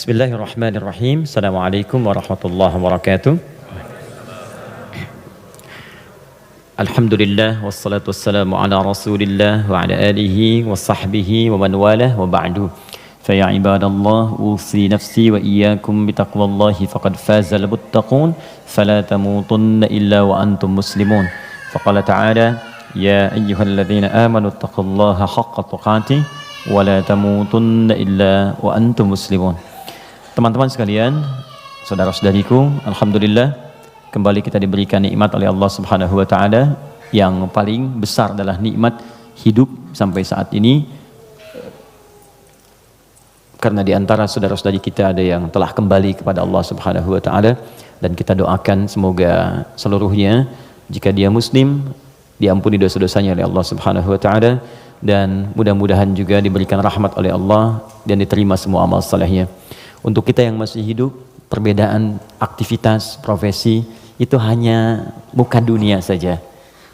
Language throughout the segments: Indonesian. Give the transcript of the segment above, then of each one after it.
Bismillahirrahmanirrahim. Assalamualaikum warahmatullahi wabarakatuh. Alhamdulillah wassalatu wassalamu ala Rasulillah wa ala alihi wa sahbihi wa man walah wa ba'du. Fa ya ibadallah usi nafsi wa iyyakum bitaqwallahi faqad fazal muttaqun fala tamutunna illa wa antum muslimun. Faqala ta'ala ya ayyuhalladzina amanu taqullaha haqqa tuqatih wa la tamutunna illa wa antum muslimun. Teman-teman sekalian, saudara-saudariku, alhamdulillah kembali kita diberikan nikmat oleh Allah Subhanahu wa taala. Yang paling besar adalah nikmat hidup sampai saat ini. Karena di antara saudara-saudari kita ada yang telah kembali kepada Allah Subhanahu wa taala, dan kita doakan semoga seluruhnya jika dia muslim diampuni dosa-dosanya oleh Allah Subhanahu wa taala, dan mudah-mudahan juga diberikan rahmat oleh Allah dan diterima semua amal salehnya. Untuk kita yang masih hidup, perbedaan aktivitas, profesi itu hanya muka dunia saja.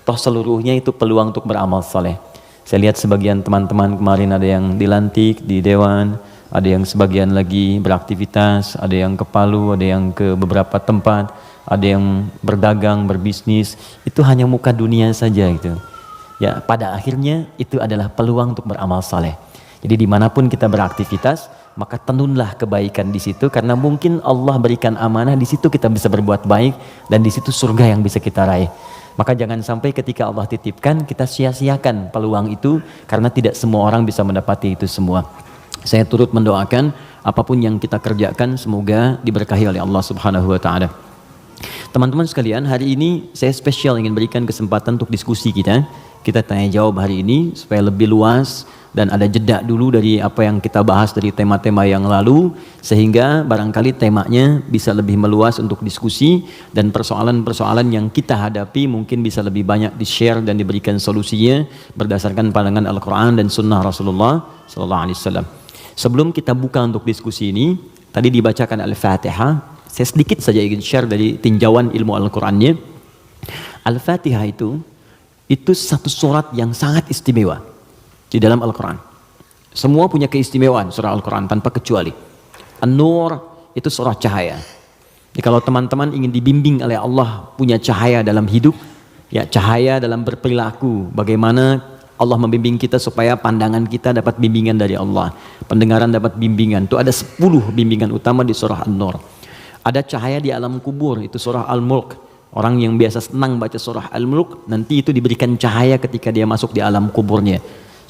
Toh seluruhnya itu peluang untuk beramal saleh. Saya lihat sebagian teman-teman kemarin ada yang dilantik di dewan, ada yang sebagian lagi beraktivitas, ada yang ke Palu, ada yang ke beberapa tempat, ada yang berdagang, berbisnis. Itu hanya muka dunia saja gitu. Ya, pada akhirnya itu adalah peluang untuk beramal saleh. Jadi dimanapun kita beraktivitas, maka tenunlah kebaikan di situ, karena mungkin Allah berikan amanah di situ kita bisa berbuat baik, dan di situ surga yang bisa kita raih. Maka jangan sampai ketika Allah titipkan kita sia-siakan peluang itu, karena tidak semua orang bisa mendapati itu semua. Saya turut mendoakan apapun yang kita kerjakan semoga diberkahi oleh Allah Subhanahu wa taala. Teman-teman sekalian, hari ini saya spesial ingin berikan kesempatan untuk diskusi kita. Kita tanya jawab hari ini supaya lebih luas dan ada jeda dulu dari apa yang kita bahas dari tema-tema yang lalu, sehingga barangkali temanya bisa lebih meluas untuk diskusi, dan persoalan-persoalan yang kita hadapi mungkin bisa lebih banyak di-share dan diberikan solusinya berdasarkan pandangan Al-Quran dan Sunnah Rasulullah SAW. Sebelum kita buka untuk diskusi ini, tadi dibacakan Al-Fatihah. Saya sedikit saja ingin share dari tinjauan ilmu Al-Qurannya. Al-Fatihah itu satu surat yang sangat istimewa di dalam Al-Quran. Semua punya keistimewaan surah Al-Quran tanpa kecuali. An-Nur itu surah cahaya. Jadi kalau teman-teman ingin dibimbing oleh Allah punya cahaya dalam hidup, ya cahaya dalam berperilaku, bagaimana Allah membimbing kita supaya pandangan kita dapat bimbingan dari Allah, pendengaran dapat bimbingan. Itu ada 10 bimbingan utama di surah An-Nur. Ada cahaya di alam kubur, itu surah Al-Mulk. Orang yang biasa senang baca surah Al-Mulk, nanti itu diberikan cahaya ketika dia masuk di alam kuburnya.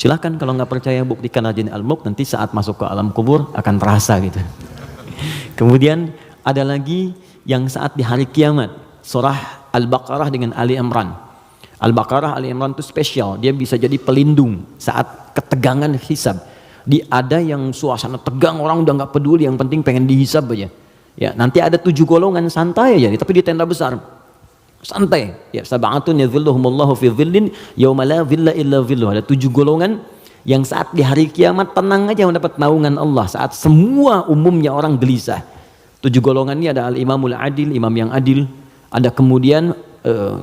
Silahkan kalau nggak percaya buktikan rajin Al-Mulk, nanti saat masuk ke alam kubur akan terasa gitu. Kemudian ada lagi yang saat di hari kiamat, surah Al-Baqarah dengan Ali Imran. Al-Baqarah Ali Imran itu spesial, dia bisa jadi pelindung saat ketegangan hisab. Ada yang suasana tegang, orang udah nggak peduli, yang penting pengen dihisab aja. Ya, nanti ada 7 golongan santai aja, tapi di tenda besar. Santai, ya sab'atun yadhilluhumullahu fi dhillin yauma la dhilla illa dhilluh. Ada 7 golongan yang saat di hari kiamat tenang aja mendapat naungan Allah, saat semua umumnya orang gelisah. 7 golongan ini ada al-imamul adil, imam yang adil. Ada kemudian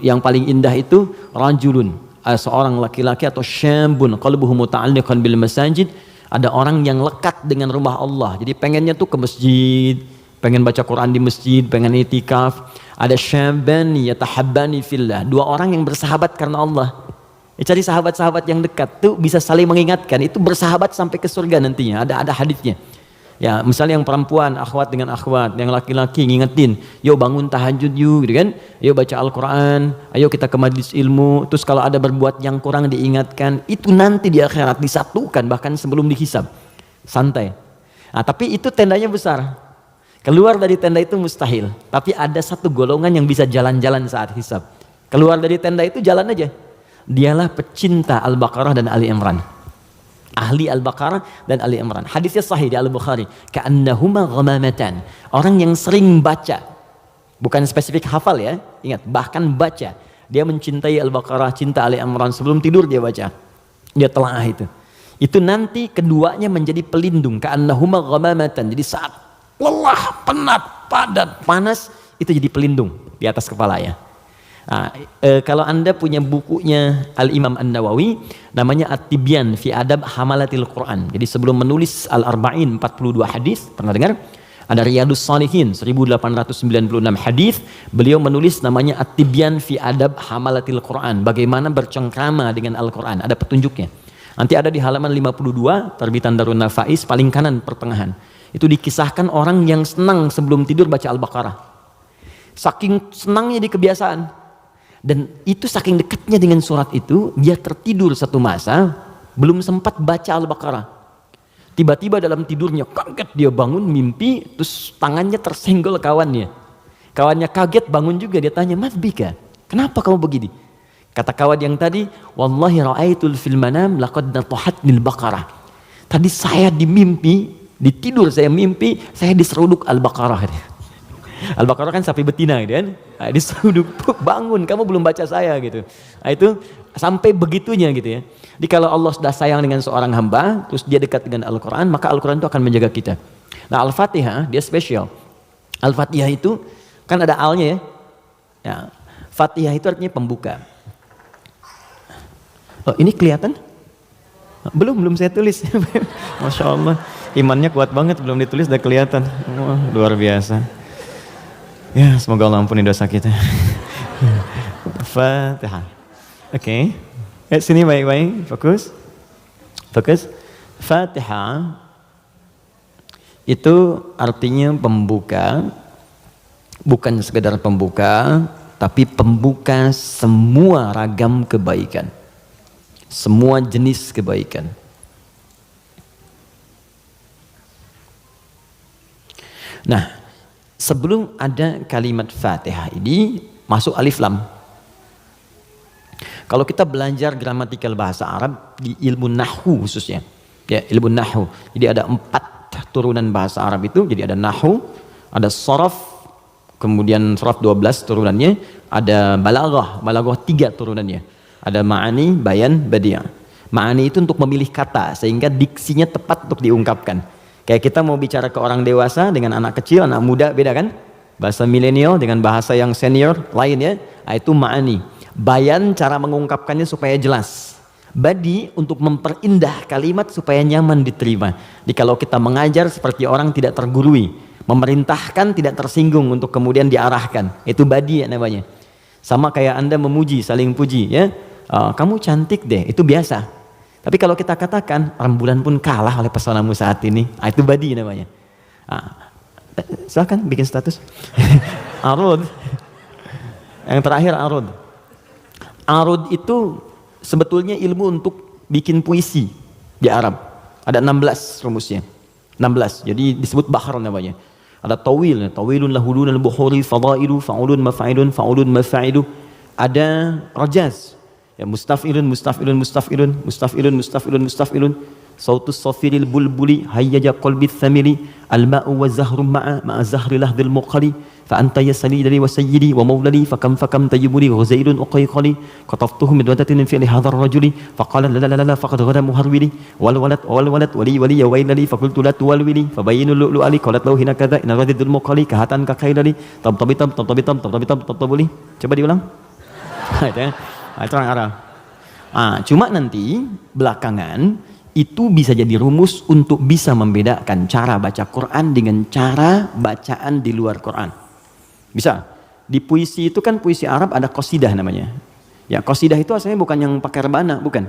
yang paling indah itu rajulun, seorang laki-laki, atau syambun qalbuhu muta'alliqan bil masajid. Ada orang yang lekat dengan rumah Allah, jadi pengennya tuh ke masjid, pengen baca Quran di masjid, pengen itikaf. Ada syabani yatahabbani fillah, 2 orang yang bersahabat karena Allah. Cari sahabat-sahabat yang dekat tuh bisa saling mengingatkan, itu bersahabat sampai ke surga nantinya. Ada hadisnya. Ya, misalnya yang perempuan akhwat dengan akhwat, yang laki-laki ngingetin, yuk bangun tahajud yuk, gitu kan? Yuk baca Al-Quran, ayo kita ke majlis ilmu. Terus kalau ada berbuat yang kurang diingatkan, itu nanti di akhirat disatukan bahkan sebelum dihisab. Santai. Nah, tapi itu tendanya besar. Keluar dari tenda itu mustahil, tapi ada 1 golongan yang bisa jalan-jalan saat hisab. Keluar dari tenda itu jalan aja. Dialah pecinta Al-Baqarah dan Ali Imran. Ahli Al-Baqarah dan Ali Imran. Hadisnya sahih di Al-Bukhari. Ka'annahuma ghamamatan. Orang yang sering baca, bukan spesifik hafal ya, ingat, bahkan baca. Dia mencintai Al-Baqarah, cinta Ali Imran, sebelum tidur dia baca. Dia telaah itu. Itu nanti keduanya menjadi pelindung. Ka'annahuma ghamamatan. Jadi saat lelah, penat, padat, panas, itu jadi pelindung di atas kepala ya. Nah, kalau Anda punya bukunya Al-Imam An-Nawawi, namanya At-Tibyan fi Adab Hamalatil Quran. Jadi sebelum menulis Al-Arba'in 42 hadis, pernah dengar? Ada Riyadus Shalihin 1896 hadis, beliau menulis namanya At-Tibyan fi Adab Hamalatil Quran, bagaimana bercengkrama dengan Al-Quran, ada petunjuknya. Nanti ada di halaman 52 terbitan Darun Nafais paling kanan pertengahan. Itu dikisahkan orang yang senang sebelum tidur baca Al-Baqarah. Saking senangnya di kebiasaan. Dan itu saking dekatnya dengan surat itu, dia tertidur satu masa belum sempat baca Al-Baqarah. Tiba-tiba dalam tidurnya kaget, dia bangun mimpi, terus tangannya tersenggol kawannya. Kawannya kaget, bangun juga, dia tanya, "Mas Bika, kenapa kamu begini?" Kata kawan yang tadi, "Wallahi ra'aitul fil manam laqad natahatnil baqarah." Tadi saya di mimpi, di tidur saya mimpi, saya diseruduk Al-Baqarah. Al-Baqarah kan sapi betina gitu kan. Nah, diseruduk, bangun, kamu belum baca saya gitu. Nah, itu sampai begitunya gitu ya. Jadi kalau Allah sudah sayang dengan seorang hamba, terus dia dekat dengan Al-Quran, maka Al-Quran itu akan menjaga kita. Nah, Al-Fatihah dia spesial. Al-Fatihah itu kan ada alnya ya. Ya, Fatihah itu artinya pembuka. Oh, ini kelihatan? Belum saya tulis. Masya Allah, imannya kuat banget, belum ditulis udah kelihatan. Wah, luar biasa. Ya, semoga Allah ampuni dosa kita. Fatihah. Oke. Sini baik-baik, fokus. Fatihah itu artinya pembuka, bukan sekedar pembuka, tapi pembuka semua ragam kebaikan, semua jenis kebaikan. Nah, sebelum ada kalimat Fatihah ini masuk alif lam. Kalau kita belajar gramatikal bahasa Arab di ilmu nahwu khususnya, ya ilmu nahwu. Jadi ada 4 turunan bahasa Arab itu. Jadi ada nahwu, ada sharaf, kemudian sharaf 12 turunannya, ada balaghah 3 turunannya. Ada ma'ani, bayan, badi'ah. Ma'ani itu untuk memilih kata sehingga diksinya tepat untuk diungkapkan. Kayak kita mau bicara ke orang dewasa dengan anak kecil, anak muda beda kan? Bahasa milenial dengan bahasa yang senior lain ya. Nah, itu ma'ani. Bayan cara mengungkapkannya supaya jelas. Badi untuk memperindah kalimat supaya nyaman diterima. Jadi kalau kita mengajar seperti orang tidak tergurui, memerintahkan tidak tersinggung untuk kemudian diarahkan, itu badi ya namanya. Sama kayak Anda memuji, saling puji ya. Kamu cantik deh, itu biasa. Tapi kalau kita katakan rembulan pun kalah oleh pesonamu saat ini, itu badi namanya. Silahkan bikin status. Arud. Yang terakhir arud. Arud itu sebetulnya ilmu untuk bikin puisi di Arab. Ada 16 rumusnya. 16. Jadi disebut bahar namanya. Ada tawil, tawilun lahulun al-buhuri fadailu fa'ulun mafa'ilun fa'ulun mafa'ilu. Ada rajaz. Ya mustaf'ilun mustaf'ilun mustaf'ilun mustaf'ilun mustaf'ilun mustaf'ilun. Sautus safiril bulbuli hayyaja qalbi thamili al-ma'u wa zahru ma'a zahri lahdhil muqali fa anta yasali dari wa sayyidi wa maulali fakam tayyibuli ghuzailun uqayqali qataftuhu min wadatin fi hadha ar-rajuli faqala la la la faqad ghada muharwili wal walad wali ya wailali faqultu la tuwalwili fabayinu lu'lu ali qalat lahu hina kadza in radidul muqali kahatan ka khailali tabtabitam tabtabuli. Coba diulang. Itu orang Arab. Cuma nanti belakangan itu bisa jadi rumus untuk bisa membedakan cara baca Quran dengan cara bacaan di luar Quran. Bisa. Di puisi itu kan puisi Arab ada qasidah namanya. Ya qasidah itu asalnya bukan yang pakai rebana, bukan.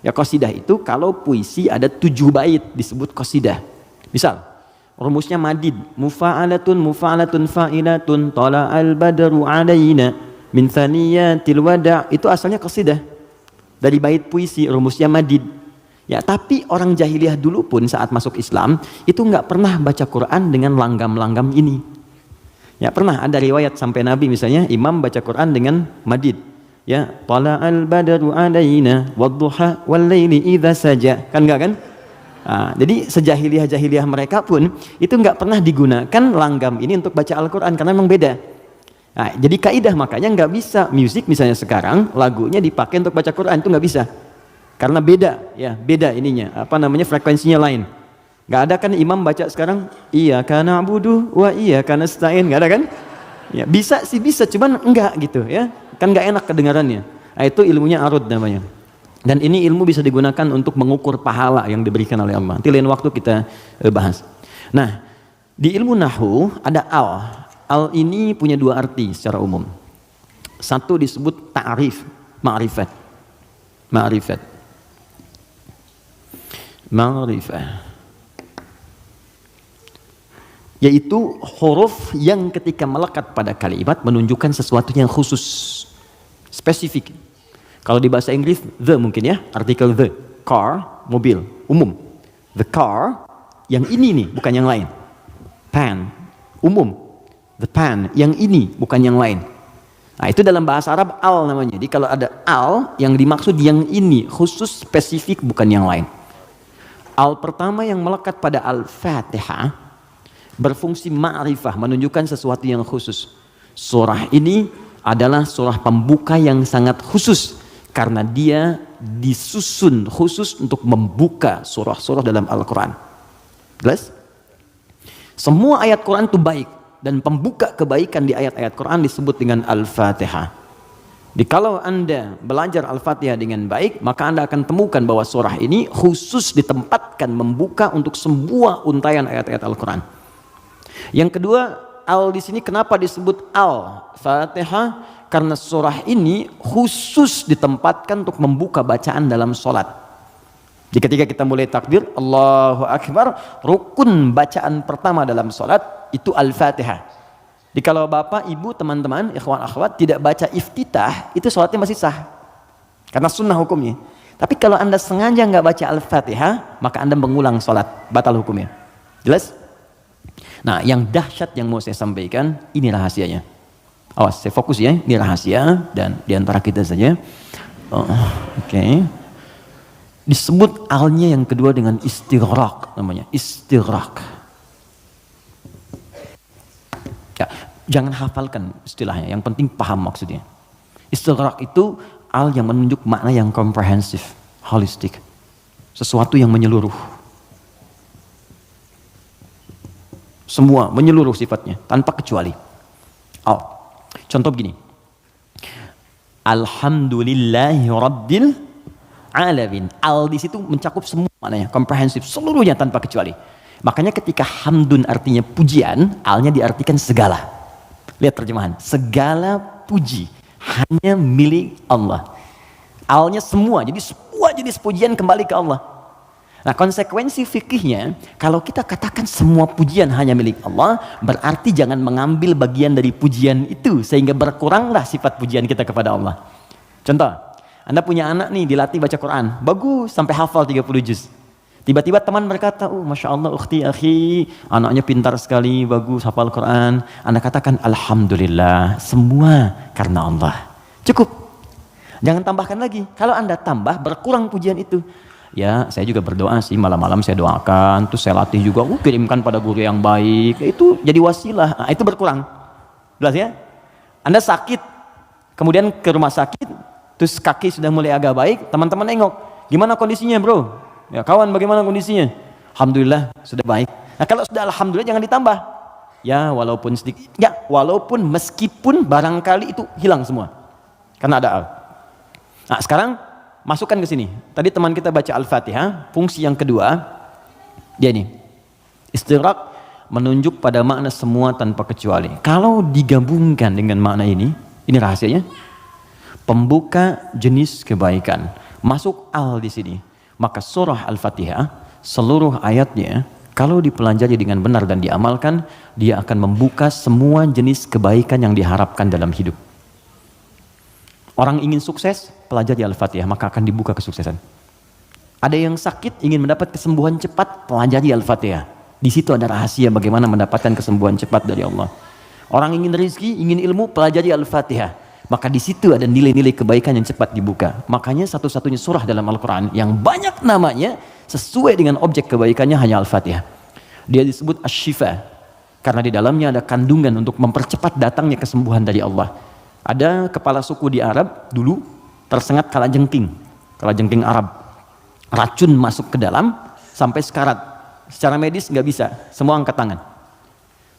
Ya qasidah itu kalau puisi ada 7 bait disebut qasidah. Misal, rumusnya madid, mufa'alatun fa'ilatun tala'al badru alaina min thaniyatil wada', itu asalnya qasidah. Dari bait puisi rumusnya madid. Ya, tapi orang jahiliyah dulu pun saat masuk Islam itu nggak pernah baca Quran dengan langgam-langgam ini. Ya, pernah ada riwayat sampai Nabi misalnya imam baca Quran dengan madid. Ya, tala'al badru alaina wadduha wal laili idza saja. Kan enggak kan? Jadi sejahiliyah-jahiliyah mereka pun itu nggak pernah digunakan langgam ini untuk baca Al-Quran karena memang beda. Jadi kaidah makanya nggak bisa musik misalnya sekarang lagunya dipakai untuk baca Quran, itu nggak bisa. Karena beda, ya beda ininya, frekuensinya lain. Gak ada kan imam baca sekarang, iyyaka na'budu wa iyyaka nasta'in, gak ada kan? Ya bisa sih bisa, cuman enggak gitu ya, kan gak enak kedengarannya. Itu ilmunya arud namanya. Dan ini ilmu bisa digunakan untuk mengukur pahala yang diberikan oleh Allah. Nanti lain waktu kita bahas. Nah, Di ilmu nahwu ada al. Al ini punya dua arti secara umum. Satu disebut ta'rif, ma'rifat. Ma'rifat. Ma'rifah. Yaitu huruf yang ketika melekat pada kalimat menunjukkan sesuatu yang khusus, spesifik. Kalau di bahasa Inggris, the mungkin ya, artikel the. Car, mobil, umum. The car, yang ini nih, bukan yang lain. Pen, umum. The pen, yang ini, bukan yang lain. Nah, itu dalam bahasa Arab al namanya. Jadi kalau ada al, yang dimaksud yang ini, khusus, spesifik, bukan yang lain. Al pertama yang melekat pada Al-Fatihah, berfungsi ma'rifah, menunjukkan sesuatu yang khusus. Surah ini adalah surah pembuka yang sangat khusus, karena dia disusun khusus untuk membuka surah-surah dalam Al-Quran. Jelas? Semua ayat Quran itu baik, dan pembuka kebaikan di ayat-ayat Quran disebut dengan Al-Fatihah. Jadi kalau Anda belajar Al-Fatihah dengan baik, maka Anda akan temukan bahwa surah ini khusus ditempatkan membuka untuk semua untayan ayat-ayat Al-Quran. Yang kedua, al di sini kenapa disebut Al-Fatihah? Karena surah ini khusus ditempatkan untuk membuka bacaan dalam sholat. Jadi ketika kita mulai takbir, Allahu Akbar, rukun bacaan pertama dalam sholat itu Al-Fatihah. Jadi kalau bapak, ibu, teman-teman, ikhwan, akhwat tidak baca iftitah, itu sholatnya masih sah. Karena sunnah hukumnya. Tapi kalau Anda sengaja nggak baca Al-Fatihah, maka Anda mengulang sholat, batal hukumnya. Jelas? Nah, yang dahsyat yang mau saya sampaikan, ini rahasianya. Awas, saya fokus ya, ini rahasia dan diantara kita saja. Oke. Disebut alnya yang kedua dengan istighraq namanya, istighraq. Ya, jangan hafalkan istilahnya, yang penting paham maksudnya. Istighraq itu al yang menunjuk makna yang komprehensif, holistik. Sesuatu yang menyeluruh. Semua menyeluruh sifatnya, tanpa kecuali. Al. Contoh begini, Alhamdulillahi Rabbil Alamin. Al di situ mencakup semua maknanya, komprehensif, seluruhnya tanpa kecuali. Makanya ketika hamdun artinya pujian, alnya diartikan segala. Lihat terjemahan, segala puji hanya milik Allah. Alnya semua, jadi semua jenis pujian kembali ke Allah. Nah, konsekuensi fikihnya, kalau kita katakan semua pujian hanya milik Allah, berarti jangan mengambil bagian dari pujian itu, sehingga berkuranglah sifat pujian kita kepada Allah. Contoh, Anda punya anak nih, dilatih baca Quran, bagus, sampai hafal 30 juz. Tiba-tiba teman berkata, oh Masya Allah, ukhti, akhi, anaknya pintar sekali, bagus, hafal Quran. Anda katakan, Alhamdulillah, semua karena Allah. Cukup. Jangan tambahkan lagi. Kalau Anda tambah, berkurang pujian itu. Ya, saya juga berdoa sih, malam-malam saya doakan, terus saya latih juga, kirimkan pada guru yang baik, itu jadi wasilah. Nah, itu berkurang. Jelas ya? Anda sakit, kemudian ke rumah sakit, terus kaki sudah mulai agak baik, teman-teman nengok, gimana kondisinya bro? Ya kawan, bagaimana kondisinya? Alhamdulillah sudah baik. Nah, kalau sudah alhamdulillah jangan ditambah. Ya walaupun sedikit, ya walaupun meskipun barangkali itu hilang semua, karena ada al. Nah sekarang masukkan ke sini. Tadi teman kita baca Al-Fatihah, fungsi yang kedua, dia ini. Istighraq menunjuk pada makna semua tanpa kecuali. Kalau digabungkan dengan makna ini rahasianya. Pembuka jenis kebaikan. Masuk al di sini. Maka surah Al-Fatihah, seluruh ayatnya, kalau dipelajari dengan benar dan diamalkan, dia akan membuka semua jenis kebaikan yang diharapkan dalam hidup. Orang ingin sukses, pelajari Al-Fatihah, maka akan dibuka kesuksesan. Ada yang sakit, ingin mendapat kesembuhan cepat, pelajari Al-Fatihah. Di situ ada rahasia bagaimana mendapatkan kesembuhan cepat dari Allah. Orang ingin rezeki, ingin ilmu, pelajari Al-Fatihah. Maka di situ ada nilai-nilai kebaikan yang cepat dibuka. Makanya satu-satunya surah dalam Al-Quran yang banyak namanya sesuai dengan objek kebaikannya hanya Al-Fatihah. Dia disebut Asy-Syifa karena di dalamnya ada kandungan untuk mempercepat datangnya kesembuhan dari Allah. Ada kepala suku di Arab dulu tersengat kalajengking Arab, racun masuk ke dalam sampai sekarat. Secara medis nggak bisa, semua angkat tangan.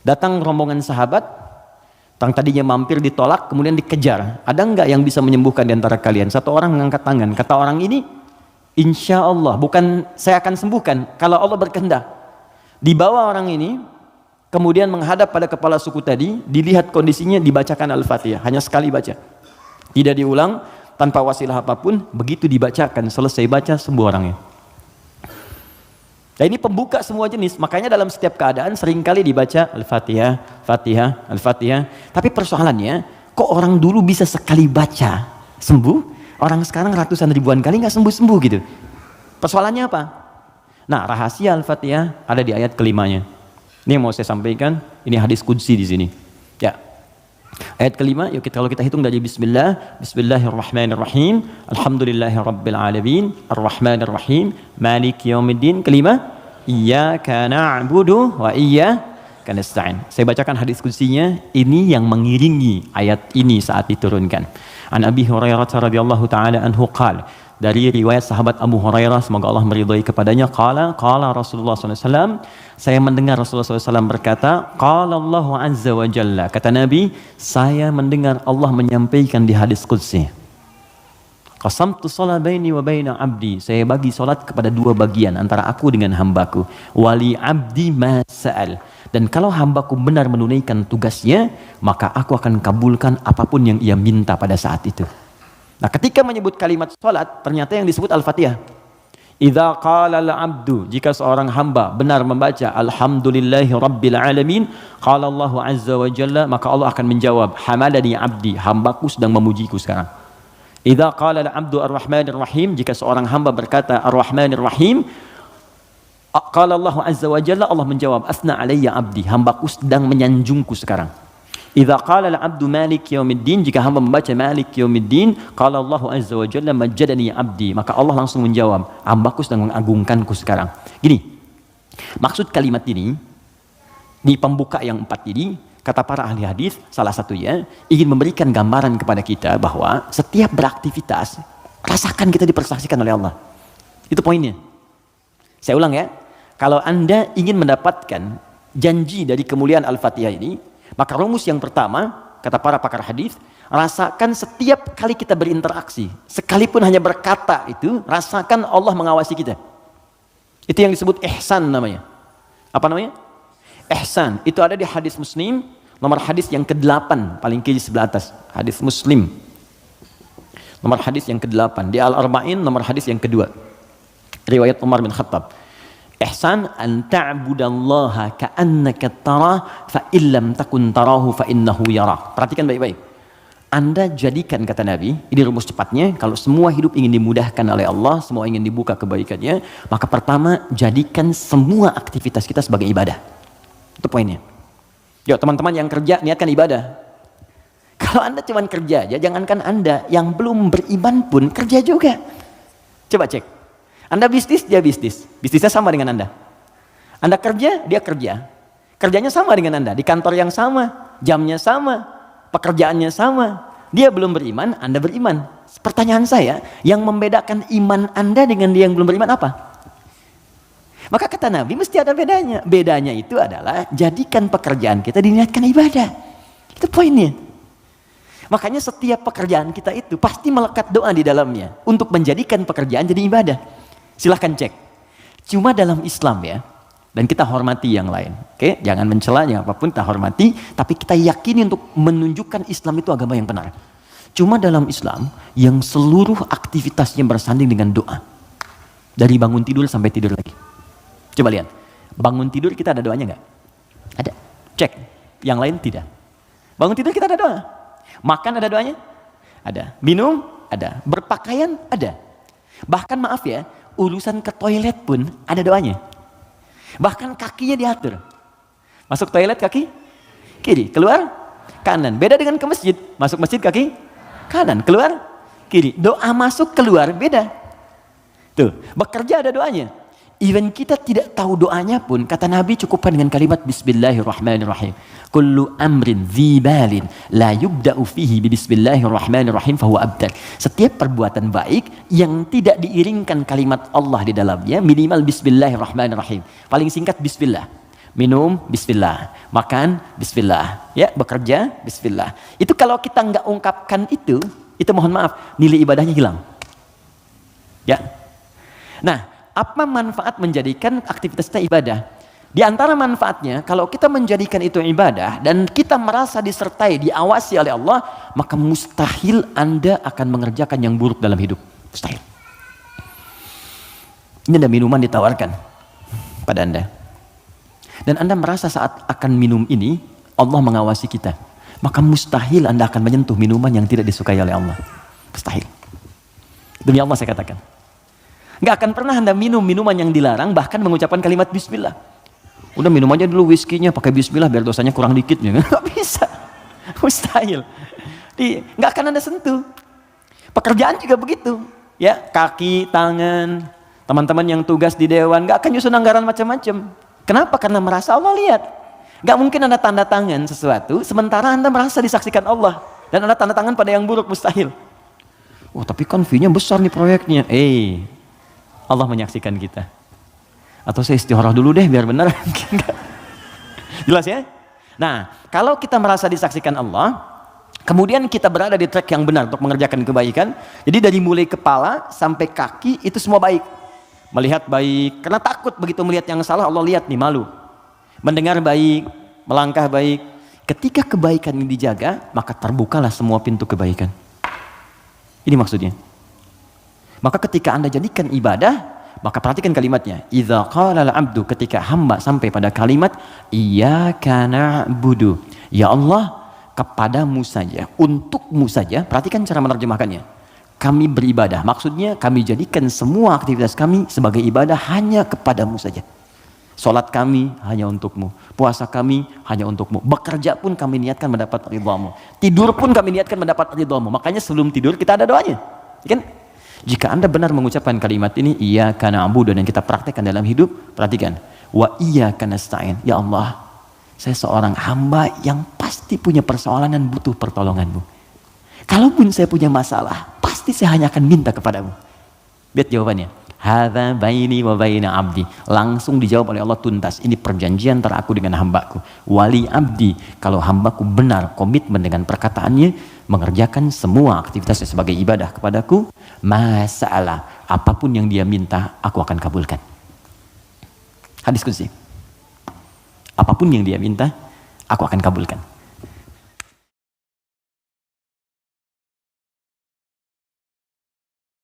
Datang rombongan sahabat, yang tadinya mampir ditolak, kemudian dikejar. Ada nggak yang bisa menyembuhkan di antara kalian? Satu orang mengangkat tangan. Kata orang ini, insya Allah, bukan saya akan sembuhkan kalau Allah berkehendak. Dibawa orang ini kemudian menghadap pada kepala suku tadi, dilihat kondisinya, dibacakan Al-Fatihah, hanya sekali baca, tidak diulang, tanpa wasilah apapun. Begitu dibacakan, selesai baca, sembuh orangnya. Nah, ini pembuka semua jenis, makanya dalam setiap keadaan seringkali dibaca Al-Fatihah, Fatihah, Al-Fatihah. Tapi persoalannya, kok orang dulu bisa sekali baca sembuh, orang sekarang ratusan ribuan kali nggak sembuh-sembuh gitu. Persoalannya apa? Nah, rahasia Al-Fatihah ada di ayat kelimanya. Ini yang mau saya sampaikan, ini hadis qudsi di sini. Ya. Ayat kelima, yuk kalau kita hitung dari bismillah, bismillahirrahmanirrahim, alhamdulillahirabbil alamin, arrahmanirrahim, maliki yaumiddin. Kelima, iyyaka na'budu wa iyyaka nasta'in. Saya bacakan hadis qudsinya, ini yang mengiringi ayat ini saat diturunkan. An Abi Hurairah radhiyallahu taala anhu qala, dari riwayat sahabat Abu Hurairah, semoga Allah meridhai kepadanya, qala Rasulullah SAW, saya mendengar Rasulullah SAW berkata, qala Allah azza wa jalla, kata Nabi, saya mendengar Allah menyampaikan di hadis qudsi, qasamtu shalah baini wa baina abdi, saya bagi salat kepada dua bagian, antara aku dengan hambaku, wali abdi ma sa'al, dan kalau hambaku benar menunaikan tugasnya, maka aku akan kabulkan apapun yang ia minta pada saat itu. Nah, ketika menyebut kalimat salat, ternyata yang disebut Al-Fatihah. Idza qala al-'abdu, jika seorang hamba benar membaca alhamdulillahi rabbil alamin, qala Allah azza wa jalla, maka Allah akan menjawab, hamadani 'abdi, hambaku sedang memujiku sekarang. Idza qala al-'abdu ar-rahmanir rahim, jika seorang hamba berkata ar-rahmanir rahim, qala Allah azza wa jalla, Allah menjawab, asna alayya 'abdi, hambaku sedang menyanjungku sekarang. Idza qala al-'abdu maliki yaumiddin, jika hamba membaca maliki yaumiddin, qala Allah azza wa jalla majjadani 'abdi, maka Allah langsung menjawab, hambaku sedang mengagungkanku sekarang. Gini, maksud kalimat ini di pembuka yang 4 ini, kata para ahli hadis, salah satunya ingin memberikan gambaran kepada kita bahwa setiap beraktivitas rasakan kita dipersaksikan oleh Allah. Itu poinnya. Saya ulang ya, kalau Anda ingin mendapatkan janji dari kemuliaan Al-Fatihah ini, maka rumus yang pertama, kata para pakar hadis, rasakan setiap kali kita berinteraksi, sekalipun hanya berkata itu, rasakan Allah mengawasi kita. Itu yang disebut ihsan namanya. Apa namanya? Ihsan. Itu ada di hadis Muslim, nomor hadis yang ke-8, paling kiri sebelah atas. Hadis Muslim. Nomor hadis yang ke-8. Di Al-Arba'in, nomor hadis yang kedua. Riwayat Umar bin Khattab. Ihsan an ta'budallaha ka'annaka tarah fa illam takun tarahu fa innahu yarah. Perhatikan baik-baik. Anda jadikan, kata Nabi, ini rumus cepatnya, kalau semua hidup ingin dimudahkan oleh Allah, semua ingin dibuka kebaikannya, maka pertama jadikan semua aktivitas kita sebagai ibadah. Itu poinnya. Yuk teman-teman yang kerja, niatkan ibadah. Kalau Anda cuma kerja aja, jangankan Anda, yang belum beriman pun kerja juga. Coba cek. Anda bisnis, dia bisnis. Bisnisnya sama dengan Anda. Anda kerja, dia kerja. Kerjanya sama dengan Anda. Di kantor yang sama, jamnya sama, pekerjaannya sama. Dia belum beriman, Anda beriman. Pertanyaan saya, yang membedakan iman Anda dengan dia yang belum beriman apa? Maka kata Nabi, mesti ada bedanya. Bedanya itu adalah, jadikan pekerjaan kita diniatkan ibadah. Itu poinnya. Makanya setiap pekerjaan kita itu pasti melekat doa di dalamnya. Untuk menjadikan pekerjaan jadi ibadah. Silahkan cek. Cuma dalam Islam ya, dan kita hormati yang lain. Oke, jangan mencela, jangan apapun, kita hormati, tapi kita yakini untuk menunjukkan Islam itu agama yang benar. Cuma dalam Islam yang seluruh aktivitasnya bersanding dengan doa. Dari bangun tidur sampai tidur lagi. Coba lihat. Bangun tidur kita ada doanya nggak? Ada. Cek. Yang lain tidak. Bangun tidur kita ada doa. Makan ada doanya? Ada. Minum? Ada. Berpakaian? Ada. Bahkan maaf ya, urusan ke toilet pun ada doanya. Bahkan kakinya diatur. Masuk toilet kaki kiri, keluar kanan. Beda dengan ke masjid. Masuk masjid kaki kanan, keluar kiri. Doa masuk keluar beda. Tuh, bekerja ada doanya. Even kita tidak tahu doanya pun, kata Nabi cukupkan dengan kalimat Bismillahirrahmanirrahim. Kullu amrin dzibalin la yubda'u fihi bi Bismillahirrahmanirrahim fahuwa abtar. Setiap perbuatan baik yang tidak diiringkan kalimat Allah di dalamnya, minimal Bismillahirrahmanirrahim. Paling singkat Bismillah. Minum Bismillah, makan Bismillah, ya bekerja Bismillah. Itu kalau kita nggak ungkapkan itu mohon maaf, nilai ibadahnya hilang. Ya. Nah, apa manfaat menjadikan aktivitas kita ibadah? Di antara manfaatnya, kalau kita menjadikan itu ibadah dan kita merasa disertai, diawasi oleh Allah, maka mustahil Anda akan mengerjakan yang buruk dalam hidup. Mustahil. Ini ada minuman ditawarkan pada Anda. Dan Anda merasa saat akan minum ini, Allah mengawasi kita. Maka mustahil Anda akan menyentuh minuman yang tidak disukai oleh Allah. Mustahil. Demi Allah saya katakan. Nggak akan pernah Anda minum minuman yang dilarang, bahkan mengucapkan kalimat bismillah. Udah minum aja dulu whiskinya pakai bismillah biar dosanya kurang dikit. Nggak bisa. Mustahil. Nggak akan Anda sentuh. Pekerjaan juga begitu. Ya, kaki, tangan, teman-teman yang tugas di dewan nggak akan nyusun anggaran macam-macam. Kenapa? Karena merasa Allah lihat. Nggak mungkin Anda tanda tangan sesuatu sementara Anda merasa disaksikan Allah dan Anda tanda tangan pada yang buruk, mustahil. Oh, tapi kan fee-nya besar nih proyeknya. Allah menyaksikan kita. Atau saya istikharah dulu deh biar benar. Jelas ya? Nah, kalau kita merasa disaksikan Allah, kemudian kita berada di track yang benar untuk mengerjakan kebaikan, jadi dari mulai kepala sampai kaki itu semua baik. Melihat baik, karena takut begitu melihat yang salah, Allah lihat nih, malu. Mendengar baik, melangkah baik. Ketika kebaikan ini dijaga, maka terbukalah semua pintu kebaikan. Ini maksudnya. Maka ketika Anda jadikan ibadah, maka perhatikan kalimatnya. Idza qala al-'abdu, ketika hamba sampai pada kalimat iyyaka na'budu. Ya Allah, kepadamu saja, untukmu saja. Perhatikan cara menerjemahkannya. Kami beribadah. Maksudnya kami jadikan semua aktivitas kami sebagai ibadah hanya kepadamu saja. Salat kami hanya untukmu. Puasa kami hanya untukmu. Bekerja pun kami niatkan mendapat ridhamu. Tidur pun kami niatkan mendapat ridhamu. Makanya sebelum tidur kita ada doanya. Kan? Jika Anda benar mengucapkan kalimat ini, iyyaka na'budu, dan kita praktekkan dalam hidup, perhatikan. Wa iyyaka nasta'in. Ya Allah, saya seorang hamba yang pasti punya persoalan dan butuh pertolonganmu. Kalaupun saya punya masalah, pasti saya hanya akan minta kepadamu. Lihat jawabannya. Hadza baini wa baina abdi. Langsung dijawab oleh Allah tuntas. Ini perjanjian antara aku dengan hambaku. Wali abdi. Kalau hambaku benar komitmen dengan perkataannya, mengerjakan semua aktivitasnya sebagai ibadah kepadaku, masalah apapun yang dia minta, aku akan kabulkan. Hadis qudsi. Apapun yang dia minta, aku akan kabulkan.